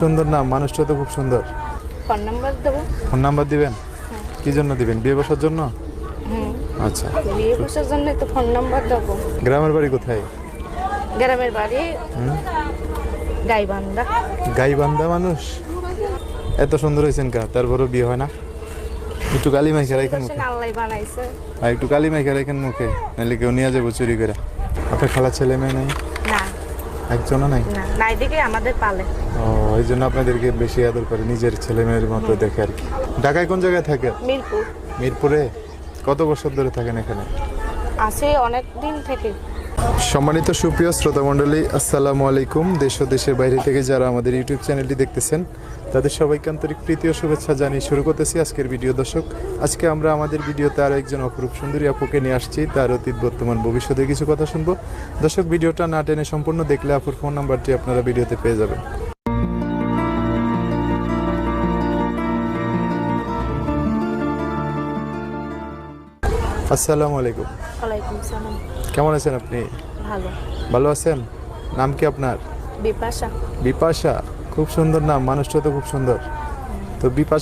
সুন্দর নাম, মানুষটা তো খুব সুন্দর। ফোন নাম্বার দেবো। ফোন নাম্বার দিবেন? কি জন্য দিবেন? বিয়ে বসার জন্য? হুম, আচ্ছা, বিয়ে বসার জন্য তো ফোন নাম্বার দেবো। গ্রামের বাড়ি কোথায়? গ্রামের বাড়ি গাইবান্ধা। গাইবান্ধা মানুষ? এত সুন্দর হয়েছেন কা, তারপরও বিয়ে হয় না? একটু কালি মাইখা রাখেন মুখে, আল্লাহ বানাইছে। আর একটু কালি মাইখা রাখেন মুখে, নাহলে কেউ নিয়ে যাবো চুরি করে। আপনার খালা ছেলে মেয়ে নেই? না একজনও নাই? না, নাই দিকে আমাদের পালে। ও, এই জন্য আপনাদেরকে বেশি আদর করে, নিজের ছেলে মেয়ের মতো দেখে আর কি। ঢাকায় কোন জায়গায় থাকে? মিরপুর। মিরপুরে? কত বছর ধরে থাকেন এখানে? আছে অনেক দিন থেকে। সম্মানিত সুপ্রিয় শ্রোতা মণ্ডলী, আসসালামু আলাইকুম। দেশ ও দেশের বাইরে থেকে যারা আমাদের ইউটিউব চ্যানেলটি দেখতেছেন, তাদের সবাইকে আন্তরিক প্রীতি ও শুভেচ্ছা জানিয়ে শুরু করতেছি আজকের ভিডিও। দর্শক, আজকে আমরা আমাদের ভিডিওতে আরও একজন অপরূপ সুন্দরী আপুকে নিয়ে আসছি। তার অতীত, বর্তমান, ভবিষ্যতে কিছু কথা শুনবো। দর্শক, ভিডিওটা না টেনে সম্পূর্ণ দেখলে আপুর ফোন নাম্বারটি আপনারা ভিডিওতে পেয়ে যাবেন। আসসালামু আলাইকুম। ওয়ালাইকুম সালাম। কেমন আছেন আপনি? ভালো। ভালো আছেন? নাম কি আপনার? বিপাশা। বিপাশা? খুব সুন্দর নাম, মানুষটা তো খুব সুন্দর। তো বিপাশা